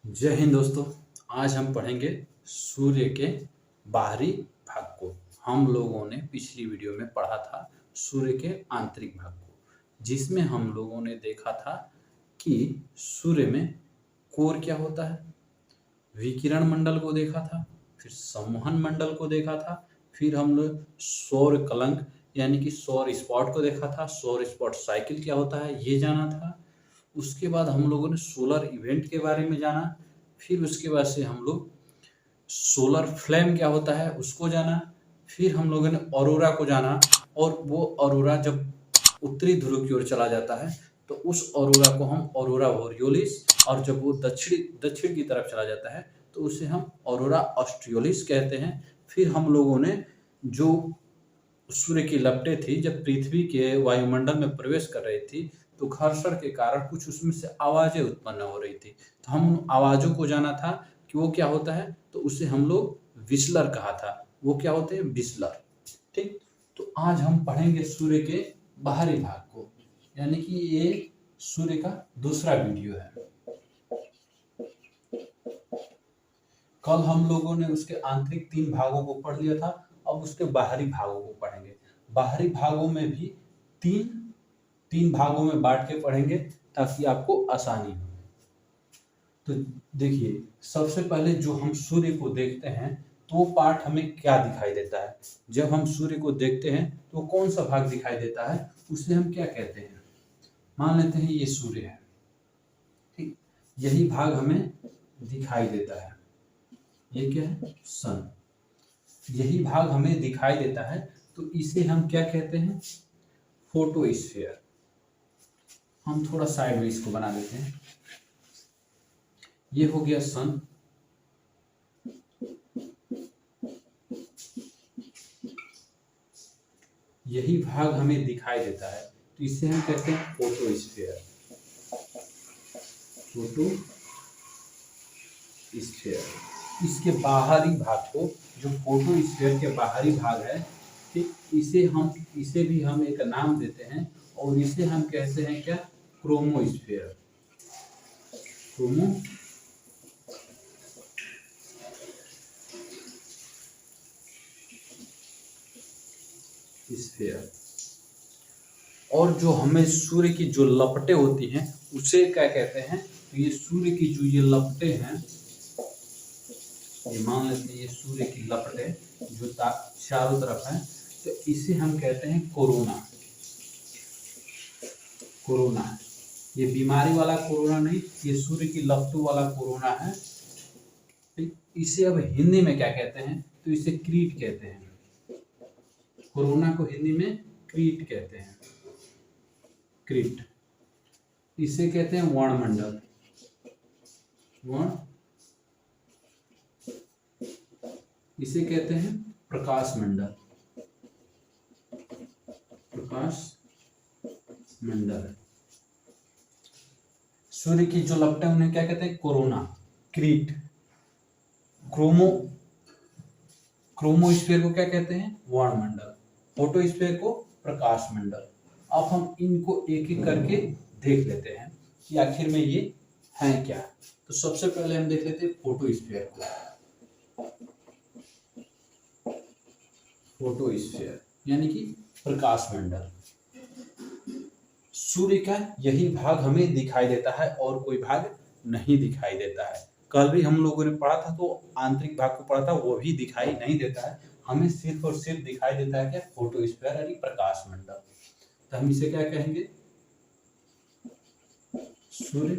जय हिंद दोस्तों। आज हम पढ़ेंगे सूर्य के बाहरी भाग को। हम लोगों ने पिछली वीडियो में पढ़ा था सूर्य के आंतरिक भाग को, जिसमें हम लोगों ने देखा था कि सूर्य में कोर क्या होता है, विकिरण मंडल को देखा था, फिर संवहन मंडल को देखा था, फिर हम लोग सौर कलंक यानी कि सौर स्पॉट को देखा था। सौर स्पॉट साइकिल क्या होता है ये जाना था। उसके बाद हम लोगों ने सोलर इवेंट के बारे में जाना। फिर उसके बाद से हम लोग सोलर फ्लेम क्या होता है उसको जाना। फिर हम लोगों ने ऑरोरा को जाना, और वो ऑरोरा जब उत्तरी ध्रुव की ओर चला जाता है तो उस ऑरोरा को हम ऑरोरा बोरियोलिस, और जब वो दक्षिण दक्षिण की तरफ चला जाता है तो उसे हम ऑरोरा ऑस्ट्रियोलिस कहते हैं। फिर हम लोगों ने जो सूर्य की लपटें थी जब पृथ्वी के वायुमंडल में प्रवेश कर रही थी तो घर्षण के कारण कुछ उसमें से आवाजें उत्पन्न हो रही थी, तो हम उन आवाजों को जाना था कि वो क्या होता है, तो उसे हम लोग विस्लर कहा था। वो क्या होते हैं, विस्लर। ठीक, तो आज हम पढ़ेंगे सूर्य के बाहरी भाग को, यानी कि ये सूर्य का दूसरा वीडियो है। कल हम लोगों ने उसके आंतरिक 3 भागों को पढ़ लिया था, अब उसके बाहरी भागों को पढ़ेंगे। बाहरी भागों में भी तीन भागों में बांट के पढ़ेंगे ताकि आपको आसानी हो। तो देखिए, सबसे पहले जो हम सूर्य को देखते हैं तो वो पार्ट हमें क्या दिखाई देता है। जब हम सूर्य को देखते हैं तो कौन सा भाग दिखाई देता है, उसे हम क्या कहते हैं। मान लेते हैं ये सूर्य है, ठीक, यही भाग हमें दिखाई देता है। ये क्या है, सन। यही भाग हमें दिखाई देता है तो इसे हम क्या कहते हैं, फोटोस्फीयर। हम थोड़ा साइड में इसको बना देते हैं। ये हो गया सन, यही भाग हमें दिखाई देता है तो इसे हम कहते हैं फोटोस्फीयर। फोटोस्फीयर। इसके बाहरी भाग को, जो फोटोस्फीयर के बाहरी भाग है, ठीक, इसे भी हम एक नाम देते हैं और इसे हम कहते हैं क्या, क्रोमोस्फीयर। क्रोमोस्फीयर। और जो हमें सूर्य की जो लपटें होती हैं उसे क्या कहते हैं, तो ये सूर्य की जो ये लपटें हैं, ये मान लेते हैं ये सूर्य की लपटें जो चारों तरफ है, तो इसे हम कहते हैं कोरोना। कोरोना, ये बीमारी वाला कोरोना नहीं, ये सूर्य की लपटों वाला कोरोना है। इसे अब हिंदी में क्या कहते हैं, तो इसे क्रीट कहते हैं। कोरोना को हिंदी में क्रीट कहते हैं। क्रीट, इसे कहते हैं वर्णमंडल। इसे कहते हैं प्रकाश मंडल। प्रकाश मंडल। सूर्य की जो लपटें उन्हें क्या कहते हैं, कोरोना, क्रीट। क्रोमोस्फीयर को क्या कहते हैं, वर्णमंडल। फोटोस्फीयर को प्रकाश मंडल। अब हम इनको एक एक करके देख लेते हैं कि आखिर में ये हैं क्या। तो सबसे पहले हम देख लेते हैं फोटोस्फीयर को। फोटोस्फीयर यानी कि प्रकाश मंडल। सूर्य का यही भाग हमें दिखाई देता है और कोई भाग नहीं दिखाई देता है। कल भी हम लोगों ने पढ़ा था तो आंतरिक भाग को पढ़ा था, वो भी दिखाई नहीं देता है। हमें सिर्फ और सिर्फ दिखाई देता है क्या, फोटोस्फीयर यानी प्रकाश मंडल। तो हम इसे क्या कहेंगे, सूर्य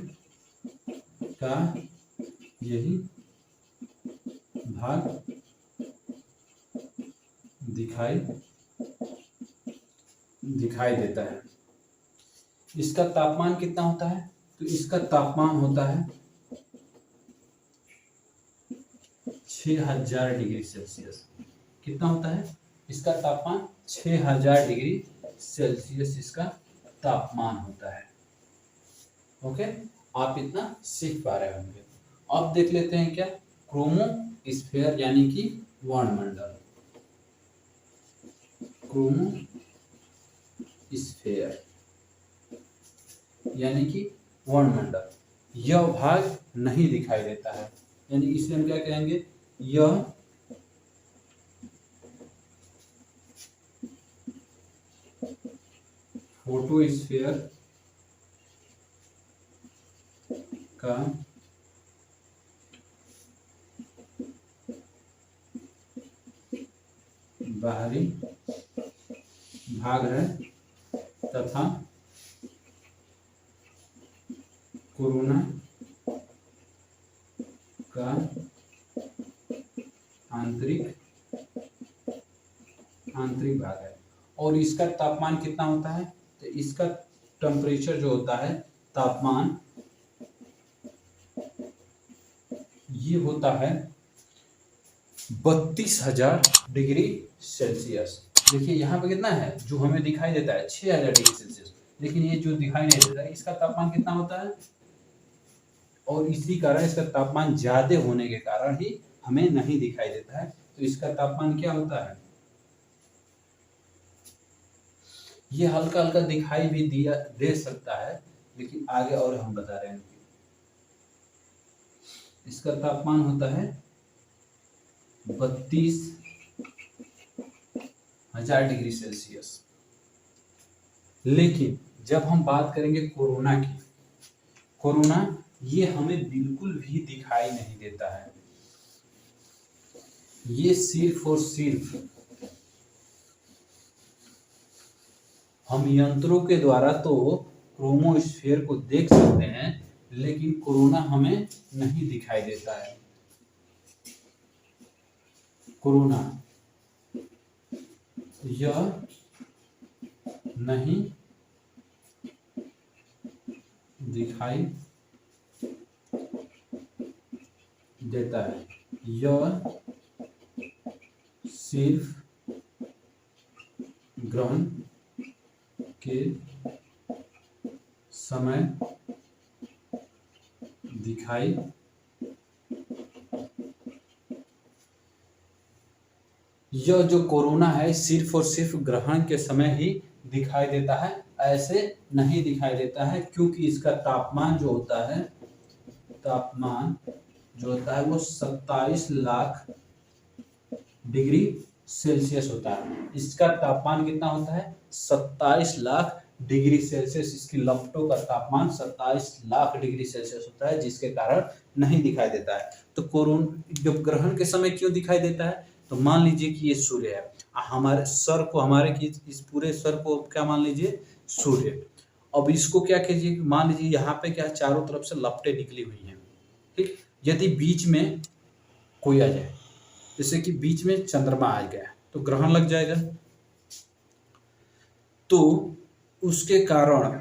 का यही भाग दिखाई देता है। इसका तापमान कितना होता है, तो इसका तापमान होता है 6000 डिग्री सेल्सियस। कितना होता है इसका तापमान, 6000 डिग्री सेल्सियस इसका तापमान होता है। ओके, आप इतना सीख पा रहे होंगे। अब देख लेते हैं क्या, क्रोमोस्फीयर यानी कि वर्णमंडल। क्रोमोस्फीयर यानी कि वर्णमंडल। यह भाग नहीं दिखाई देता है, यानी इसे हम क्या कहेंगे, यह फोटोस्फीयर का बाहरी भाग है तथा कोरोना का आंतरिक भाग है। और इसका तापमान कितना होता है, तो इसका टेम्परेचर जो होता है, तापमान, ये होता है 32,000 डिग्री सेल्सियस। देखिए यहाँ पे कितना है, जो हमें दिखाई देता है 6,000 डिग्री सेल्सियस, लेकिन ये जो दिखाई नहीं देता है इसका तापमान कितना होता है, और इसी कारण इसका तापमान ज्यादा होने के कारण ही हमें नहीं दिखाई देता है। तो इसका तापमान क्या होता है, ये हल्का हल्का दिखाई भी दे सकता है, लेकिन आगे और हम बता रहे हैं। इसका तापमान होता है 32,000 डिग्री सेल्सियस। लेकिन जब हम बात करेंगे कोरोना की, कोरोना ये हमें बिल्कुल भी दिखाई नहीं देता है। ये सिर्फ और सिर्फ हम यंत्रों के द्वारा तो क्रोमोस्फीयर को देख सकते हैं, लेकिन कोरोना हमें नहीं दिखाई देता है। कोरोना यह नहीं दिखाई देता है, यह सिर्फ ग्रहण के समय दिखाई यह जो कोरोना है सिर्फ और सिर्फ ग्रहण के समय ही दिखाई देता है, ऐसे नहीं दिखाई देता है, क्योंकि इसका तापमान जो होता है, तापमान जो होता है वो 27 लाख डिग्री सेल्सियस होता है। इसका तापमान कितना होता है, 27 लाख डिग्री सेल्सियस। इसकी लपटों का तापमान 27 लाख डिग्री सेल्सियस होता है, जिसके कारण नहीं दिखाई देता है। तो कोरोना जब ग्रहण के समय क्यों दिखाई देता है, तो मान लीजिए कि ये सूर्य है, हमारे सर को, हमारे की इस पूरे सर को क्या मान लीजिए, सूर्य। अब इसको क्या कीजिए, मान लीजिए यहाँ पे क्या चारों तरफ से लपटें निकली हुई हैं, ठीक। यदि बीच में कोई आ जाए, जैसे कि बीच में चंद्रमा आ गया, तो ग्रहण लग जाएगा। तो उसके कारण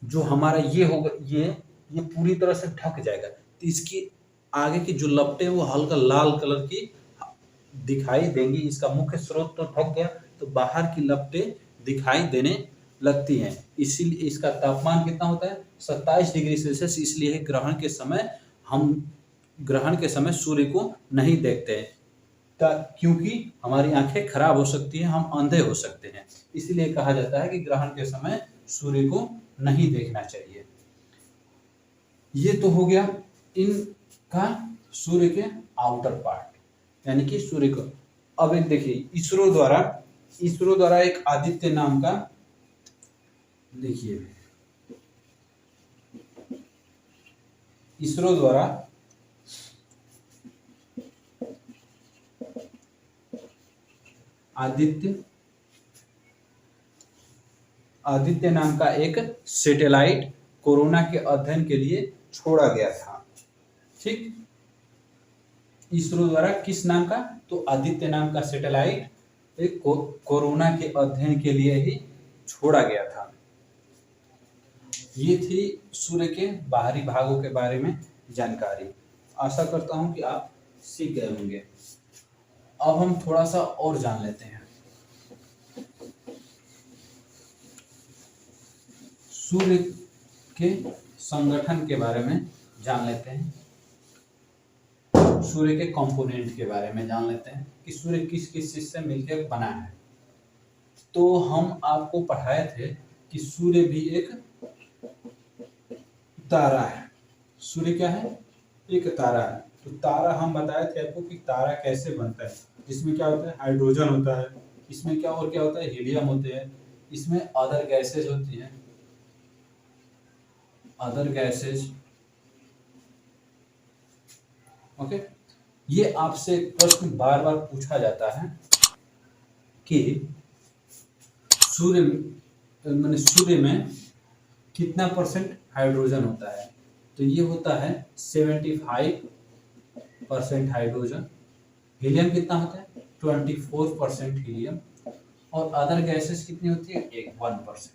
जो हमारा ये होगा, ये पूरी तरह से ढक जाएगा। तो इसकी आगे की जो लपटें वो हल्का लाल कलर की दिखाई देंगी। इसका मुख्य स्रोत तो ढक गया, तो बाहर की लपटें दिखाई देने लगती हैं। इसीलिए इसका तापमान कितना होता है, 27 डिग्री सेल्सियस। इसलिए ग्रहण के समय हम ग्रहण के समय सूर्य को नहीं देखते हैं, क्योंकि हमारी आंखें खराब हो सकती हैं, हम अंधे हो सकते हैं। इसलिए कहा जाता है कि ग्रहण के समय सूर्य को नहीं देखना चाहिए। ये तो हो गया इनका सूर्य के आउटर पार्ट, यानी कि सूर्य को। अब एक देखिए, इसरो द्वारा एक आदित्य नाम का, देखिए इसरो द्वारा आदित्य नाम का एक सैटेलाइट कोरोना के अध्ययन के लिए छोड़ा गया था, ठीक। इसरो द्वारा किस नाम का, तो आदित्य नाम का सैटेलाइट एक कोरोना के अध्ययन के लिए ही छोड़ा गया था। ये थी सूर्य के बाहरी भागों के बारे में जानकारी। आशा करता हूं कि आप सीख गए होंगे। अब हम थोड़ा सा और जान लेते हैं, सूर्य के संगठन के बारे में जान लेते हैं, सूर्य के कंपोनेंट के बारे में जान लेते हैं कि सूर्य किस किस चीज से मिलकर बना है। तो हम आपको पढ़ाए थे कि सूर्य भी एक तारा है। सूर्य क्या है? एक तारा है। तो तारा हम बताए थे आपको कि तारा कैसे बनता है, जिसमें क्या होता है? हाइड्रोजन होता है, इसमें क्या और क्या होता है? हीलियम होते हैं, इसमें अदर गैसेज होती हैं, अदर गैसेज। ओके, ये आपसे प्रश्न बार बार पूछा जाता है कि सूर्य में कितना परसेंट हाइड्रोजन होता है? तो ये होता है 75% हाइड्रोजन। हीलियम कितना होता है? 24% हीलियम। और अदर गैसेस कितनी होती है? 1%।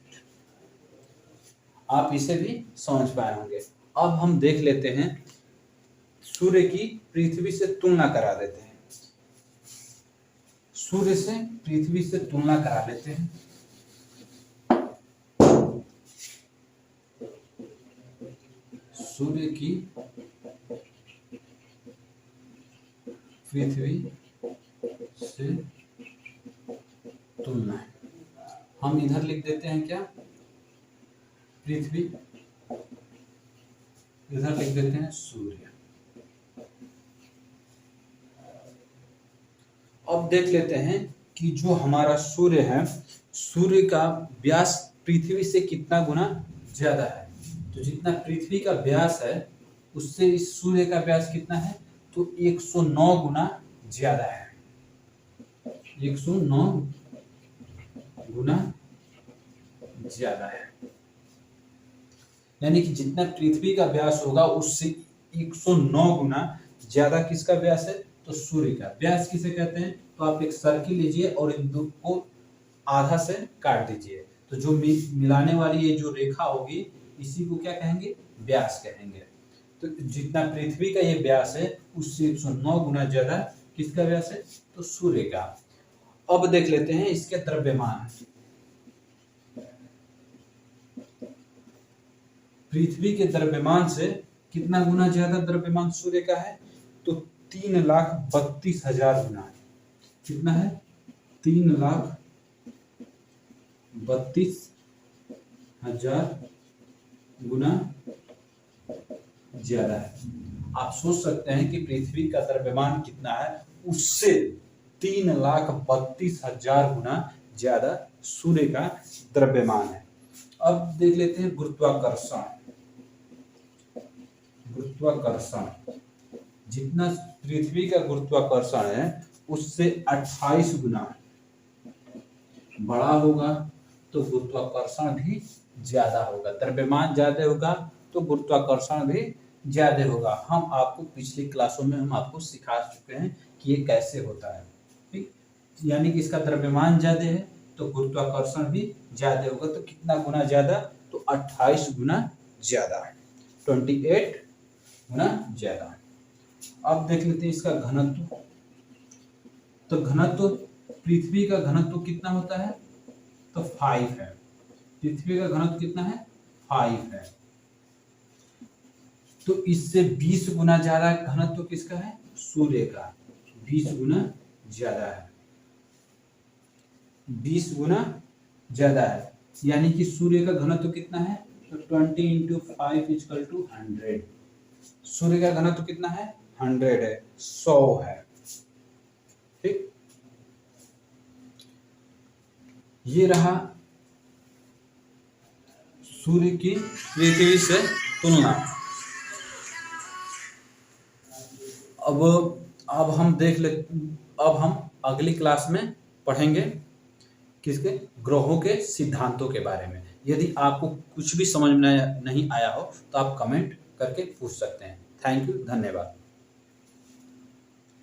आप इसे भी समझ पाए होंगे। अब हम देख लेते हैं, सूर्य की पृथ्वी से तुलना करा देते हैं। सूर्य से पृथ्वी से तुलना करा लेते हैं। सूर्य की पृथ्वी से तुलना, हम इधर लिख देते हैं क्या? पृथ्वी, इधर लिख देते हैं सूर्य। अब देख लेते हैं कि जो हमारा सूर्य है, सूर्य का व्यास पृथ्वी से कितना गुना ज्यादा है। तो जितना पृथ्वी का व्यास है उससे इस सूर्य का व्यास कितना है? तो 109 गुना ज्यादा है। 109 गुना ज्यादा है। यानी कि जितना पृथ्वी का व्यास होगा उससे 109 गुना ज्यादा किसका व्यास है? तो सूर्य का व्यास। किसे कहते हैं? तो आप एक सर्किल लीजिए और इन दो को आधा से काट दीजिए, तो जो मिलाने वाली ये जो रेखा होगी इसी को क्या कहेंगे? व्यास कहेंगे। तो जितना पृथ्वी का ये व्यास है उससे 109 गुना ज्यादा किसका व्यास है? तो सूर्य का। अब देख लेते हैं इसके द्रव्यमान। पृथ्वी के द्रव्यमान से कितना गुना ज्यादा द्रव्यमान सूर्य का है? तो 3,32,000 गुना। कितना है? 3,32,000 गुना ज्यादा है। आप सोच सकते हैं कि पृथ्वी का द्रव्यमान कितना है, उससे 3,32,000 गुना ज्यादा सूर्य का द्रव्यमान है। अब देख लेते हैं गुरुत्वाकर्षण। गुरुत्वाकर्षण, जितना पृथ्वी का गुरुत्वाकर्षण है उससे 28 गुना बड़ा होगा तो गुरुत्वाकर्षण भी ज्यादा होगा। द्रव्यमान ज्यादा होगा तो गुरुत्वाकर्षण भी ज्यादा होगा। हम आपको पिछली क्लासों में हम आपको सिखा चुके हैं कि ये कैसे होता है। ठीक, यानी कि इसका द्रव्यमान ज्यादा है तो गुरुत्वाकर्षण भी ज्यादा होगा। तो कितना गुना ज्यादा? तो 28 गुना ज्यादा, 28 गुना ज्यादा। अब देख लेते हैं इसका घनत्व। तो घनत्व, पृथ्वी का घनत्व कितना होता है? तो 5 है। पृथ्वी का घनत्व कितना है? 5 है। तो इससे 20 गुना ज्यादा घनत्व किसका है? सूर्य का। 20 गुना ज्यादा है, 20 गुना ज्यादा है। यानी कि सूर्य का घनत्व कितना है? तो 20 × 5 = 100। सूर्य का घनत्व कितना है? 100 है, 100 है। ठीक, ये रहा सूर्य की पृथ्वी से तुलना। अब हम देख ले, अब हम अगली क्लास में पढ़ेंगे किसके? ग्रहों के सिद्धांतों के बारे में। यदि आपको कुछ भी समझ में नहीं आया हो तो आप कमेंट करके पूछ सकते हैं। थैंक यू, धन्यवाद।